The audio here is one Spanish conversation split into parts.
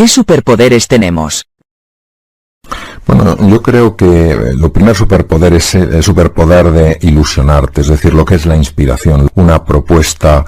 ¿Qué superpoderes tenemos? Bueno, yo creo que lo primer superpoder es el superpoder de ilusionarte, es decir, lo que es la inspiración, una propuesta,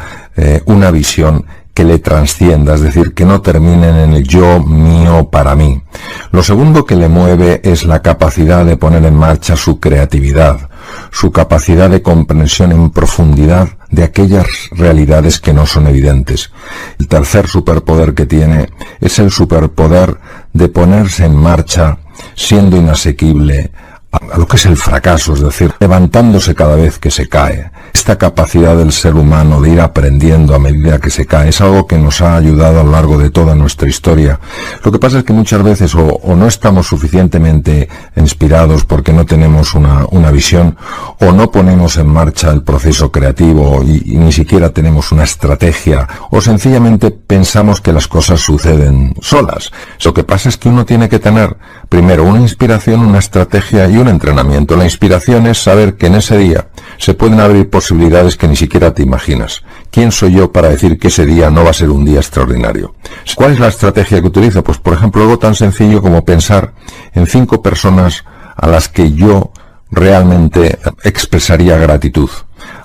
una visión que le trascienda, es decir, que no terminen en el yo, mío, para mí. Lo segundo que le mueve es la capacidad de poner en marcha su creatividad, su capacidad de comprensión en profundidad de aquellas realidades que no son evidentes. El tercer superpoder que tiene es el superpoder de ponerse en marcha siendo inasequible a lo que es el fracaso, es decir, levantándose cada vez que se cae. Esta capacidad del ser humano de ir aprendiendo a medida que se cae es algo que nos ha ayudado a lo largo de toda nuestra historia. Lo que pasa es que muchas veces o no estamos suficientemente inspirados porque no tenemos una visión, o no ponemos en marcha el proceso creativo y ni siquiera tenemos una estrategia, o sencillamente pensamos que las cosas suceden solas. Lo que pasa es que uno tiene que tener primero una inspiración, una estrategia y un entrenamiento. La inspiración es saber que en ese día se pueden abrir posibilidades que ni siquiera te imaginas. ¿Quién soy yo para decir que ese día no va a ser un día extraordinario? ¿Cuál es la estrategia que utilizo? Pues, por ejemplo, algo tan sencillo como pensar en 5 personas a las que yo realmente expresaría gratitud.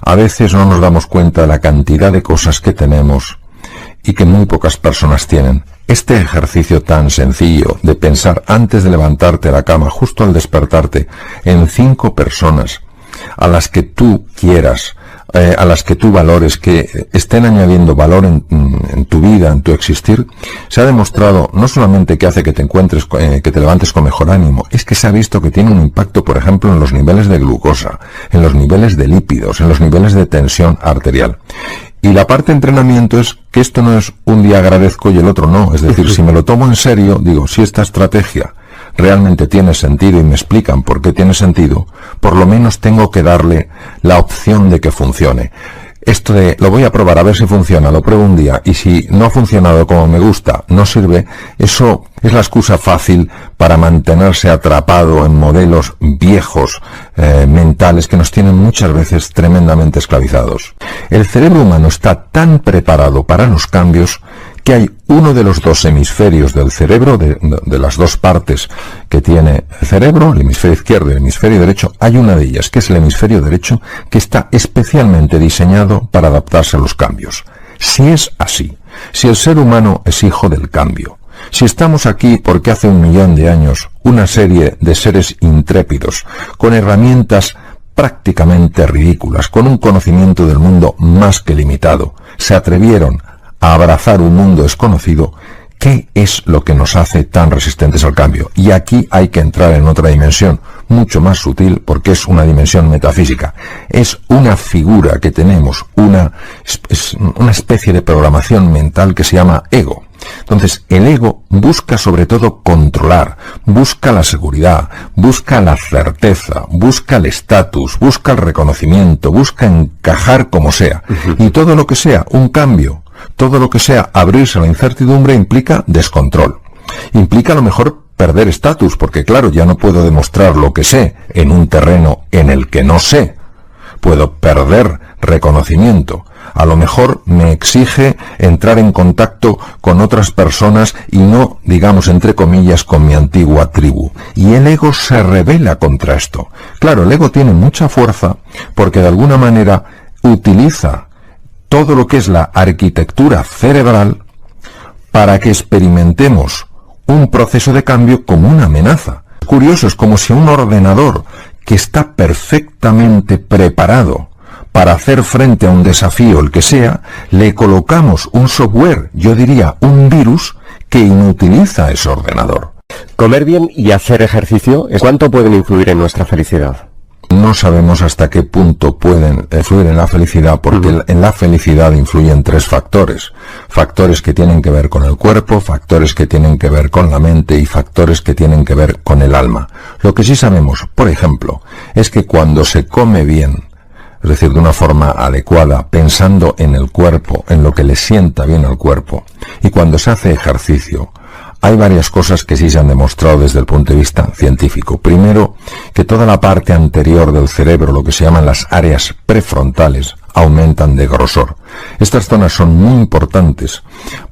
A veces no nos damos cuenta de la cantidad de cosas que tenemos y que muy pocas personas tienen. Este ejercicio tan sencillo de pensar antes de levantarte de la cama, justo al despertarte, en 5 personas a las que tú quieras, a las que tú valores, que estén añadiendo valor en tu vida, en tu existir, se ha demostrado no solamente que hace que te encuentres, que te levantes con mejor ánimo, es que se ha visto que tiene un impacto, por ejemplo, en los niveles de glucosa, en los niveles de lípidos, en los niveles de tensión arterial. Y la parte de entrenamiento es que esto no es un día agradezco y el otro no. Es decir, si me lo tomo en serio, digo, si esta estrategia realmente tiene sentido y me explican por qué tiene sentido, por lo menos tengo que darle la opción de que funcione. Esto de, lo voy a probar a ver si funciona, lo pruebo un día, y si no ha funcionado como me gusta, no sirve, eso es la excusa fácil para mantenerse atrapado en modelos viejos, mentales, que nos tienen muchas veces tremendamente esclavizados. El cerebro humano está tan preparado para los cambios que hay uno de los 2 hemisferios del cerebro, de las 2 partes que tiene el cerebro, el hemisferio izquierdo y el hemisferio derecho, hay una de ellas, que es el hemisferio derecho, que está especialmente diseñado para adaptarse a los cambios. Si es así, si el ser humano es hijo del cambio, si estamos aquí porque hace 1 millón de años una serie de seres intrépidos, con herramientas prácticamente ridículas, con un conocimiento del mundo más que limitado, se atrevieron a abrazar un mundo desconocido, ¿qué es lo que nos hace tan resistentes al cambio? Y aquí hay que entrar en otra dimensión, mucho más sutil, porque es una dimensión metafísica. Es una figura que tenemos, una especie de programación mental que se llama ego. Entonces, el ego busca sobre todo controlar, busca la seguridad, busca la certeza, busca el estatus, busca el reconocimiento, busca encajar como sea. Y todo lo que sea un cambio, todo lo que sea abrirse a la incertidumbre implica descontrol. Implica a lo mejor perder estatus, porque claro, ya no puedo demostrar lo que sé en un terreno en el que no sé. Puedo perder reconocimiento. A lo mejor me exige entrar en contacto con otras personas y no, digamos, entre comillas, con mi antigua tribu. Y el ego se rebela contra esto. Claro, el ego tiene mucha fuerza porque de alguna manera utiliza todo lo que es la arquitectura cerebral para que experimentemos un proceso de cambio como una amenaza. Curioso, es como si un ordenador que está perfectamente preparado para hacer frente a un desafío, el que sea, le colocamos un software, yo diría un virus, que inutiliza ese ordenador. Comer bien y hacer ejercicio, ¿cuánto pueden influir en nuestra felicidad? No sabemos hasta qué punto pueden influir en la felicidad, porque en la felicidad influyen 3 factores. Factores que tienen que ver con el cuerpo, factores que tienen que ver con la mente y factores que tienen que ver con el alma. Lo que sí sabemos, por ejemplo, es que cuando se come bien, es decir, de una forma adecuada, pensando en el cuerpo, en lo que le sienta bien al cuerpo, y cuando se hace ejercicio, hay varias cosas que sí se han demostrado desde el punto de vista científico. Primero, que toda la parte anterior del cerebro, lo que se llaman las áreas prefrontales, aumentan de grosor. Estas zonas son muy importantes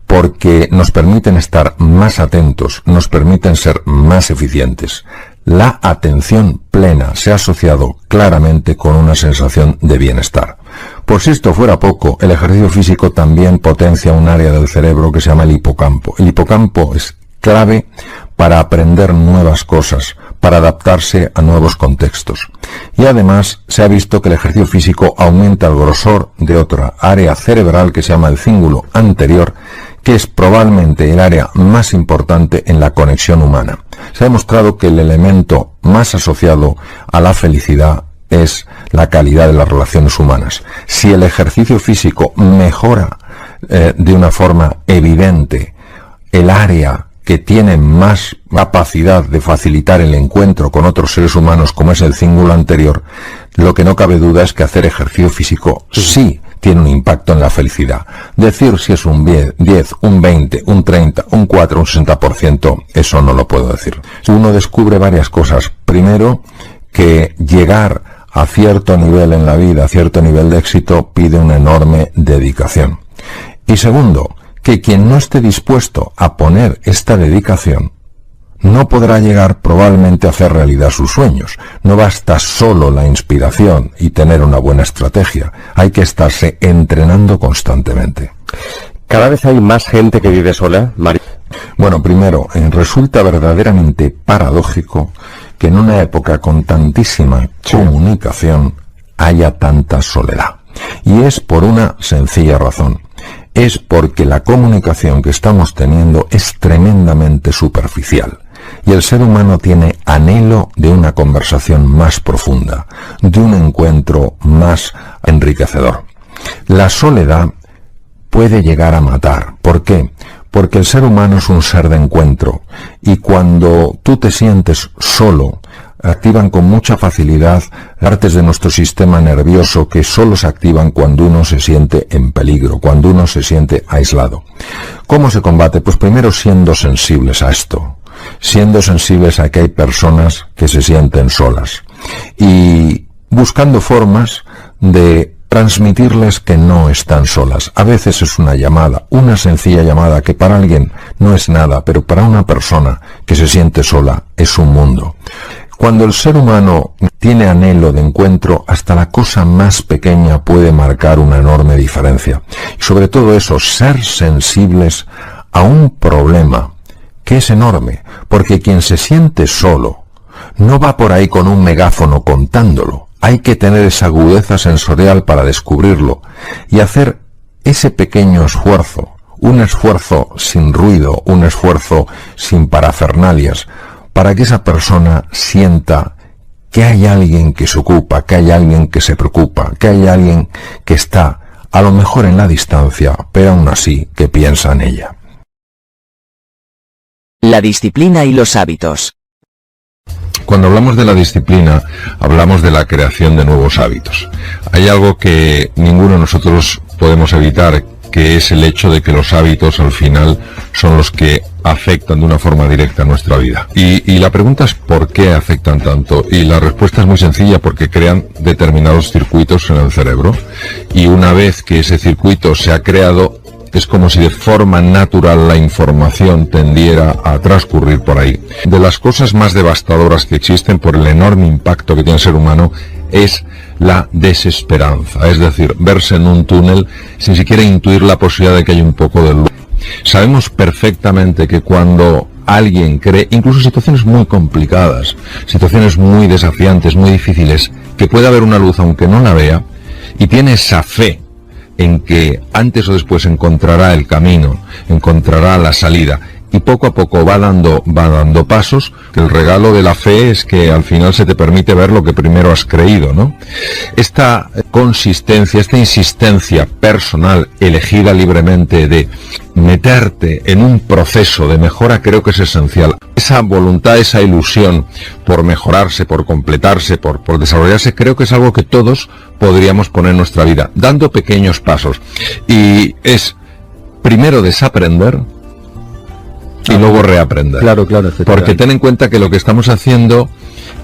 porque nos permiten estar más atentos, nos permiten ser más eficientes. La atención plena se ha asociado claramente con una sensación de bienestar. Por si esto fuera poco, el ejercicio físico también potencia un área del cerebro que se llama el hipocampo. El hipocampo es clave para aprender nuevas cosas, para adaptarse a nuevos contextos. Y además se ha visto que el ejercicio físico aumenta el grosor de otra área cerebral que se llama el cíngulo anterior, que es probablemente el área más importante en la conexión humana. Se ha demostrado que el elemento más asociado a la felicidad es la calidad de las relaciones humanas. Si el ejercicio físico mejora de una forma evidente el área que tiene más capacidad de facilitar el encuentro con otros seres humanos, como es el cíngulo anterior, lo que no cabe duda es que hacer ejercicio físico sí tiene un impacto en la felicidad. Decir si es un 10, un 20, un 30, un 4, un 60%, eso no lo puedo decir. Uno descubre varias cosas. Primero, que llegar a cierto nivel en la vida, a cierto nivel de éxito, pide una enorme dedicación. Y segundo, que quien no esté dispuesto a poner esta dedicación no podrá llegar probablemente a hacer realidad sus sueños. No basta solo la inspiración y tener una buena estrategia. Hay que estarse entrenando constantemente. ¿Cada vez hay más gente que vive sola, Mario? Bueno, primero, resulta verdaderamente paradójico que en una época con tantísima comunicación haya tanta soledad. Y es por una sencilla razón. Es porque la comunicación que estamos teniendo es tremendamente superficial. Y el ser humano tiene anhelo de una conversación más profunda, de un encuentro más enriquecedor. La soledad puede llegar a matar. ¿Por qué? Porque el ser humano es un ser de encuentro, y cuando tú te sientes solo, activan con mucha facilidad partes de nuestro sistema nervioso que solo se activan cuando uno se siente en peligro, cuando uno se siente aislado. ¿Cómo se combate? Pues primero siendo sensibles a esto, siendo sensibles a que hay personas que se sienten solas y buscando formas de transmitirles que no están solas. A veces es una llamada, una sencilla llamada que para alguien no es nada, pero para una persona que se siente sola es un mundo. Cuando el ser humano tiene anhelo de encuentro, hasta la cosa más pequeña puede marcar una enorme diferencia. Y sobre todo eso, ser sensibles a un problema que es enorme, porque quien se siente solo no va por ahí con un megáfono contándolo. Hay que tener esa agudeza sensorial para descubrirlo y hacer ese pequeño esfuerzo, un esfuerzo sin ruido, un esfuerzo sin parafernalias, para que esa persona sienta que hay alguien que se ocupa, que hay alguien que se preocupa, que hay alguien que está, a lo mejor en la distancia, pero aún así que piensa en ella. La disciplina y los hábitos. Cuando hablamos de la disciplina, hablamos de la creación de nuevos hábitos. Hay algo que ninguno de nosotros podemos evitar, que es el hecho de que los hábitos al final son los que afectan de una forma directa a nuestra vida. Y la pregunta es ¿por qué afectan tanto? Y la respuesta es muy sencilla: porque crean determinados circuitos en el cerebro, y una vez que ese circuito se ha creado, es como si de forma natural la información tendiera a transcurrir por ahí. De las cosas más devastadoras que existen por el enorme impacto que tiene el ser humano es la desesperanza, es decir, verse en un túnel sin siquiera intuir la posibilidad de que haya un poco de luz. Sabemos perfectamente que cuando alguien cree, incluso situaciones muy complicadas, situaciones muy desafiantes, muy difíciles, que puede haber una luz aunque no la vea, y tiene esa fe en que antes o después encontrará el camino, encontrará la salida, y poco a poco va dando pasos, que el regalo de la fe es que al final se te permite ver lo que primero has creído, ¿no? Esta consistencia, esta insistencia personal, elegida libremente, de meterte en un proceso de mejora, creo que es esencial. Esa voluntad, esa ilusión por mejorarse, por completarse, por desarrollarse, creo que es algo que todos podríamos poner en nuestra vida, dando pequeños pasos. Y es primero desaprender, y luego reaprender. Claro, Porque ten en cuenta que lo que estamos haciendo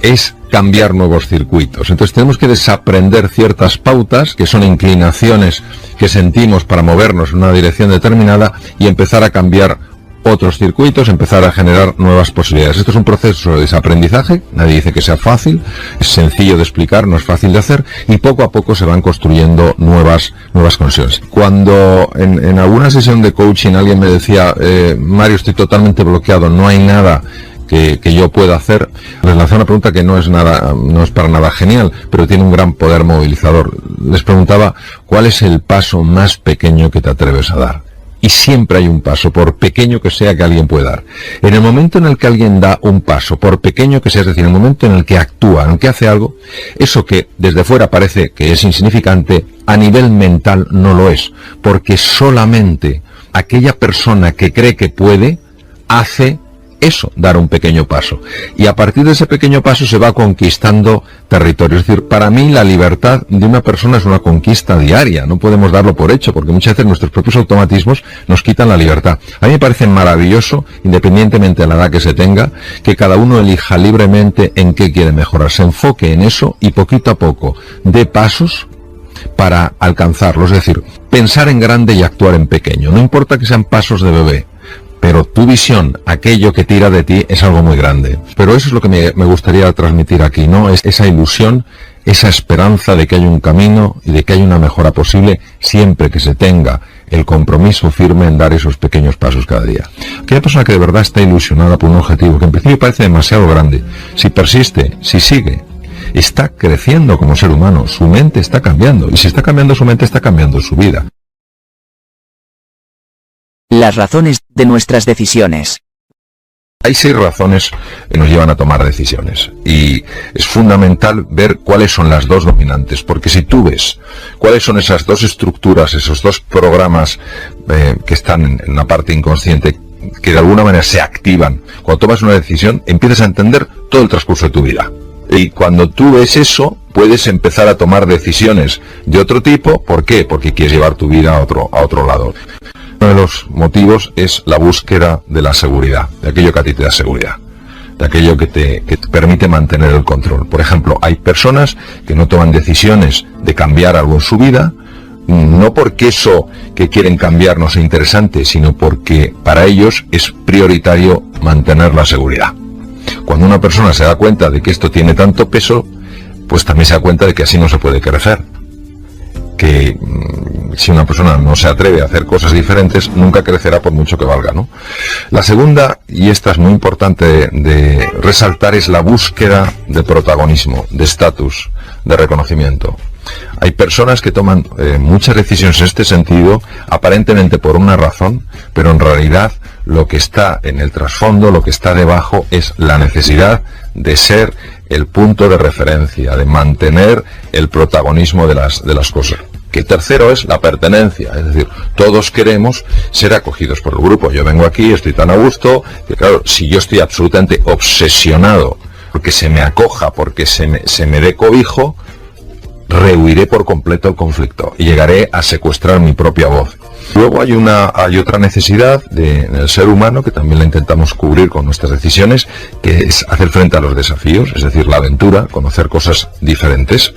es cambiar nuevos circuitos. Entonces tenemos que desaprender ciertas pautas, que son inclinaciones que sentimos para movernos en una dirección determinada, y empezar a cambiar otros circuitos, empezar a generar nuevas posibilidades. Esto es un proceso de desaprendizaje, nadie dice que sea fácil, es sencillo de explicar, no es fácil de hacer, y poco a poco se van construyendo nuevas conexiones. Cuando en alguna sesión de coaching alguien me decía, Mario, estoy totalmente bloqueado, no hay nada que yo pueda hacer, les lanzé una pregunta que no es para nada genial, pero tiene un gran poder movilizador. Les preguntaba, ¿cuál es el paso más pequeño que te atreves a dar? Y siempre hay un paso, por pequeño que sea, que alguien puede dar. En el momento en el que alguien da un paso, por pequeño que sea, es decir, en el momento en el que actúa, en el que hace algo, eso que desde fuera parece que es insignificante, a nivel mental no lo es, porque solamente aquella persona que cree que puede, hace eso, dar un pequeño paso. Y a partir de ese pequeño paso se va conquistando territorio. Es decir, para mí la libertad de una persona es una conquista diaria. No podemos darlo por hecho, porque muchas veces nuestros propios automatismos nos quitan la libertad. A mí me parece maravilloso, independientemente de la edad que se tenga, que cada uno elija libremente en qué quiere mejorar. Se enfoque en eso y poquito a poco dé pasos para alcanzarlo. Es decir, pensar en grande y actuar en pequeño. No importa que sean pasos de bebé, pero tu visión, aquello que tira de ti, es algo muy grande. Pero eso es lo que me gustaría transmitir aquí, ¿no? Es esa ilusión, esa esperanza de que hay un camino y de que hay una mejora posible, siempre que se tenga el compromiso firme en dar esos pequeños pasos cada día. Aquella persona que de verdad está ilusionada por un objetivo, que en principio parece demasiado grande, si persiste, si sigue, está creciendo como ser humano, su mente está cambiando, y si está cambiando su mente, está cambiando su vida. Las razones de nuestras decisiones. Hay 6 razones que nos llevan a tomar decisiones, y es fundamental ver cuáles son las 2 dominantes, porque si tú ves cuáles son esas 2 estructuras, esos 2 programas que están en una parte inconsciente, que de alguna manera se activan cuando tomas una decisión, empiezas a entender todo el transcurso de tu vida. Y cuando tú ves eso, puedes empezar a tomar decisiones de otro tipo. ¿Por qué? Porque quieres llevar tu vida a otro lado. Uno de los motivos es la búsqueda de la seguridad, de aquello que a ti te da seguridad, de aquello que te permite mantener el control. Por ejemplo, hay personas que no toman decisiones de cambiar algo en su vida, no porque eso que quieren cambiar no sea interesante, sino porque para ellos es prioritario mantener la seguridad. Cuando una persona se da cuenta de que esto tiene tanto peso, pues también se da cuenta de que así no se puede crecer. Que si una persona no se atreve a hacer cosas diferentes, nunca crecerá por mucho que valga, ¿no? La segunda, y esta es muy importante de resaltar, es la búsqueda de protagonismo, de estatus, de reconocimiento. Hay personas que toman muchas decisiones en este sentido, aparentemente por una razón, pero en realidad lo que está en el trasfondo, lo que está debajo, es la necesidad de ser el punto de referencia, de mantener el protagonismo de las cosas. Que tercero es la pertenencia, es decir, todos queremos ser acogidos por el grupo. Yo vengo aquí, estoy tan a gusto, que claro, si yo estoy absolutamente obsesionado porque se me acoja, porque se me dé cobijo, rehuiré por completo el conflicto y llegaré a secuestrar mi propia voz. Luego hay otra necesidad del ser humano que también la intentamos cubrir con nuestras decisiones, que es hacer frente a los desafíos, es decir, la aventura, conocer cosas diferentes.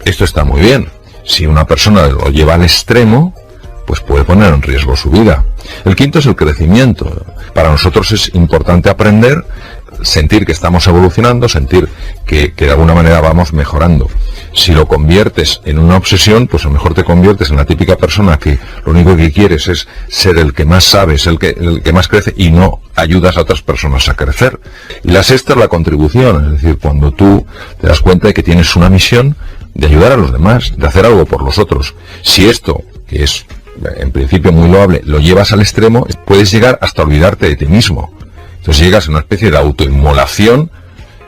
Esto está muy bien. Si una persona lo lleva al extremo, pues puede poner en riesgo su vida. El quinto es el crecimiento. Para nosotros es importante aprender, sentir que estamos evolucionando, sentir que de alguna manera vamos mejorando. Si lo conviertes en una obsesión, pues a lo mejor te conviertes en la típica persona que lo único que quieres es ser el que más sabe, el que más crece, y no ayudas a otras personas a crecer. Y la sexta es la contribución, es decir, cuando tú te das cuenta de que tienes una misión de ayudar a los demás, de hacer algo por los otros. Si esto, que es en principio muy loable, lo llevas al extremo, puedes llegar hasta olvidarte de ti mismo. Entonces llegas a una especie de autoinmolación,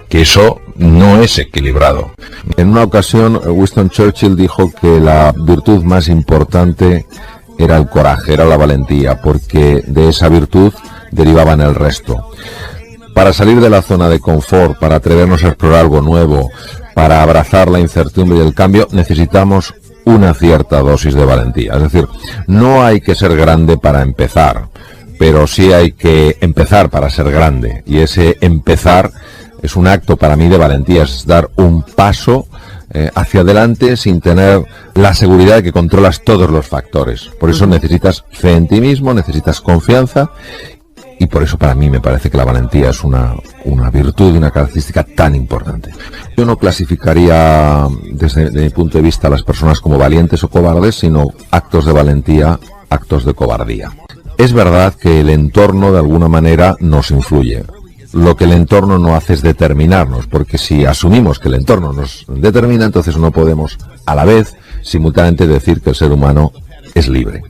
que eso no es equilibrado. En una ocasión, Winston Churchill dijo que la virtud más importante era el coraje, era la valentía, porque de esa virtud derivaban el resto. Para salir de la zona de confort, para atrevernos a explorar algo nuevo, para abrazar la incertidumbre y el cambio, necesitamos una cierta dosis de valentía. Es decir, no hay que ser grande para empezar. pero sí hay que empezar para ser grande, y ese empezar es un acto para mí de valentía, es dar un paso hacia adelante sin tener la seguridad de que controlas todos los factores. Por eso necesitas fe en ti mismo, necesitas confianza, y por eso para mí me parece que la valentía es una virtud y una característica tan importante. Yo no clasificaría desde mi punto de vista a las personas como valientes o cobardes, sino actos de valentía, actos de cobardía. Es verdad que el entorno de alguna manera nos influye. Lo que el entorno no hace es determinarnos, porque si asumimos que el entorno nos determina, entonces no podemos a la vez simultáneamente decir que el ser humano es libre.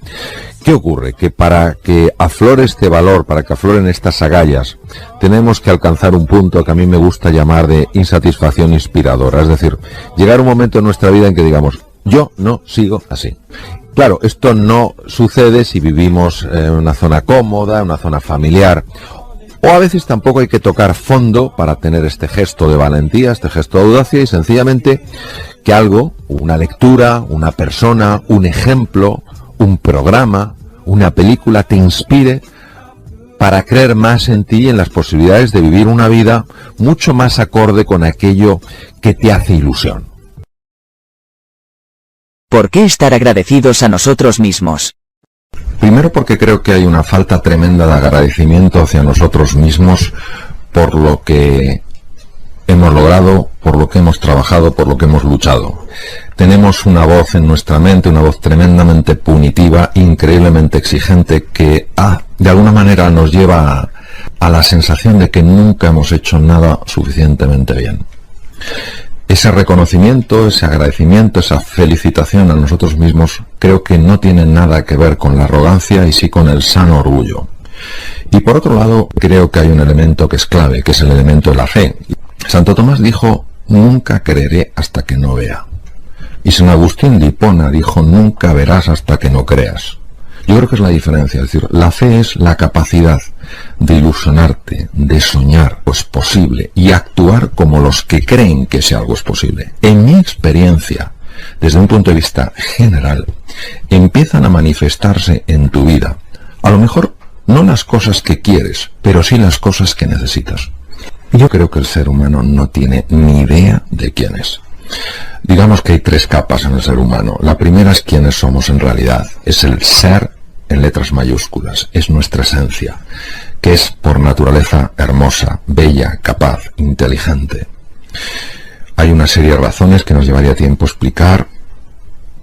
¿Qué ocurre? Que para que aflore este valor, para que afloren estas agallas, tenemos que alcanzar un punto que a mí me gusta llamar de insatisfacción inspiradora. Es decir, llegar un momento en nuestra vida en que digamos, yo no sigo así. Claro, esto no sucede si vivimos en una zona cómoda, en una zona familiar, o a veces tampoco hay que tocar fondo para tener este gesto de valentía, este gesto de audacia, y sencillamente que algo, una lectura, una persona, un ejemplo, un programa, una película te inspire para creer más en ti y en las posibilidades de vivir una vida mucho más acorde con aquello que te hace ilusión. ¿Por qué estar agradecidos a nosotros mismos? Primero porque creo que hay una falta tremenda de agradecimiento hacia nosotros mismos por lo que hemos logrado, por lo que hemos trabajado, por lo que hemos luchado. Tenemos una voz en nuestra mente, una voz tremendamente punitiva, increíblemente exigente, que de alguna manera nos lleva a la sensación de que nunca hemos hecho nada suficientemente bien. Ese reconocimiento, ese agradecimiento, esa felicitación a nosotros mismos, creo que no tiene nada que ver con la arrogancia y sí con el sano orgullo. Y por otro lado, creo que hay un elemento que es clave, que es el elemento de la fe. Santo Tomás dijo, nunca creeré hasta que no vea. Y San Agustín de Hipona dijo, nunca verás hasta que no creas. Yo creo que es la diferencia, es decir, la fe es la capacidad de ilusionarte, de soñar, pues posible, y actuar como los que creen que ese algo es posible. En mi experiencia, desde un punto de vista general, empiezan a manifestarse en tu vida, a lo mejor no las cosas que quieres, pero sí las cosas que necesitas. Yo creo que el ser humano no tiene ni idea de quién es. Digamos que hay tres capas en el ser humano. La primera es quiénes somos en realidad. Es el ser en letras mayúsculas. Es nuestra esencia, que es por naturaleza hermosa, bella, capaz, inteligente. Hay una serie de razones que nos llevaría tiempo explicar,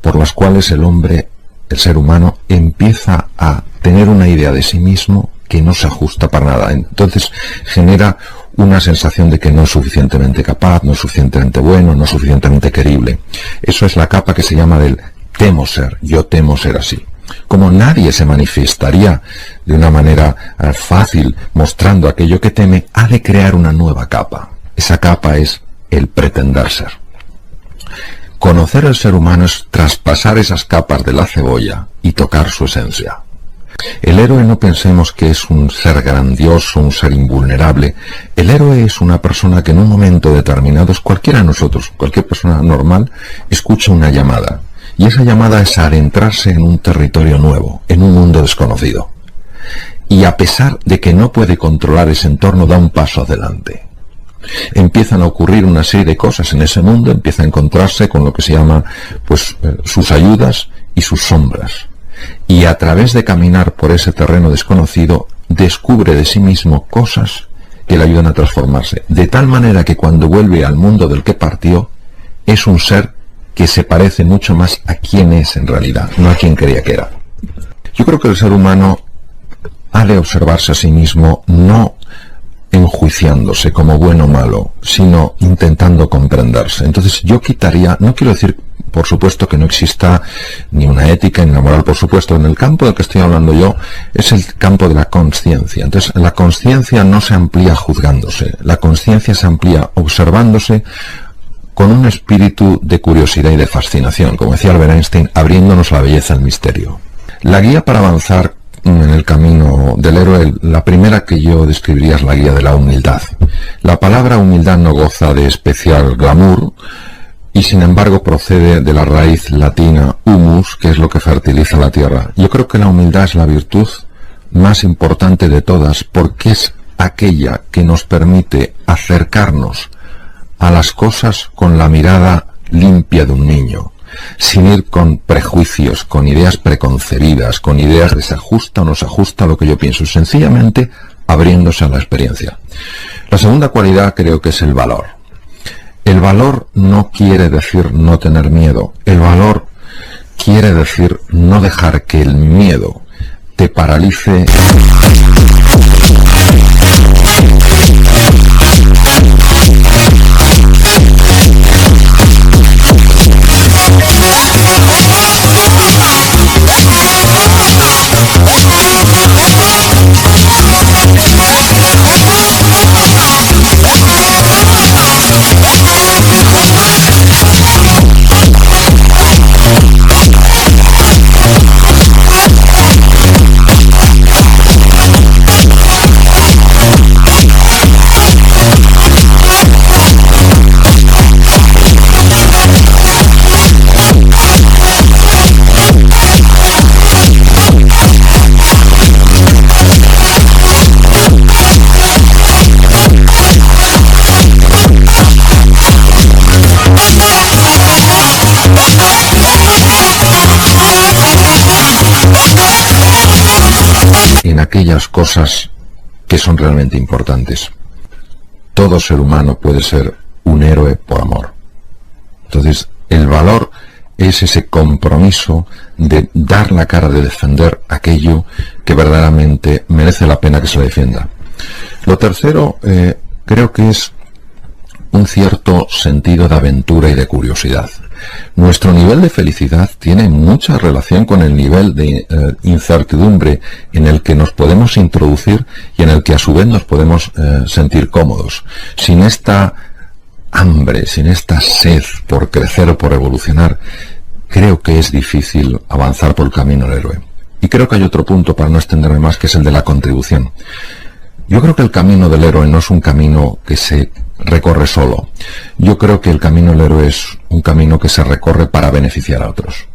por las cuales el hombre, el ser humano, empieza a tener una idea de sí mismo que no se ajusta para nada. Entonces genera una sensación de que no es suficientemente capaz, no es suficientemente bueno, no es suficientemente querible. Eso es la capa que se llama del temo ser, yo temo ser así. Como nadie se manifestaría de una manera fácil mostrando aquello que teme, ha de crear una nueva capa. Esa capa es el pretender ser. Conocer el ser humano es traspasar esas capas de la cebolla y tocar su esencia. El héroe no pensemos que es un ser grandioso, un ser invulnerable. El héroe es una persona que en un momento determinado, es cualquiera de nosotros, cualquier persona normal, escucha una llamada. Y esa llamada es adentrarse en un territorio nuevo, en un mundo desconocido. Y a pesar de que no puede controlar ese entorno, da un paso adelante. Empiezan a ocurrir una serie de cosas en ese mundo, empieza a encontrarse con lo que se llama sus ayudas y sus sombras. Y a través de caminar por ese terreno desconocido, descubre de sí mismo cosas que le ayudan a transformarse. De tal manera que cuando vuelve al mundo del que partió, es un ser que se parece mucho más a quien es en realidad, no a quien creía que era. Yo creo que el ser humano ha de observarse a sí mismo no enjuiciándose como bueno o malo, sino intentando comprenderse. Entonces yo quitaría, no quiero decir por supuesto que no exista ni una ética ni una moral, por supuesto, en el campo del que estoy hablando yo es el campo de la consciencia. Entonces la consciencia no se amplía juzgándose, la consciencia se amplía observándose con un espíritu de curiosidad y de fascinación, como decía Albert Einstein, abriéndonos la belleza del misterio. La guía para avanzar en el camino del héroe, la primera que yo describiría es la guía de la humildad. La palabra humildad no goza de especial glamour y sin embargo procede de la raíz latina humus, que es lo que fertiliza la tierra. Yo creo que la humildad es la virtud más importante de todas porque es aquella que nos permite acercarnos a las cosas con la mirada limpia de un niño, sin ir con prejuicios, con ideas preconcebidas, con ideas de se ajusta o no se ajusta a lo que yo pienso, sencillamente abriéndose a la experiencia. La segunda cualidad creo que es el valor. El valor no quiere decir no tener miedo, el valor quiere decir no dejar que el miedo te paralice. En aquellas cosas que son realmente importantes. Todo ser humano puede ser un héroe por amor. Entonces, el valor es ese compromiso de dar la cara, de defender aquello que verdaderamente merece la pena que se le defienda. Lo tercero, creo que es un cierto sentido de aventura y de curiosidad. Nuestro nivel de felicidad tiene mucha relación con el nivel de incertidumbre en el que nos podemos introducir y en el que a su vez nos podemos sentir cómodos. Sin esta hambre, sin esta sed por crecer o por evolucionar, creo que es difícil avanzar por el camino del héroe. Y creo que hay otro punto, para no extenderme más, que es el de la contribución. Yo creo que el camino del héroe no es un camino que se recorre solo. Yo creo que el camino del héroe es un camino que se recorre para beneficiar a otros.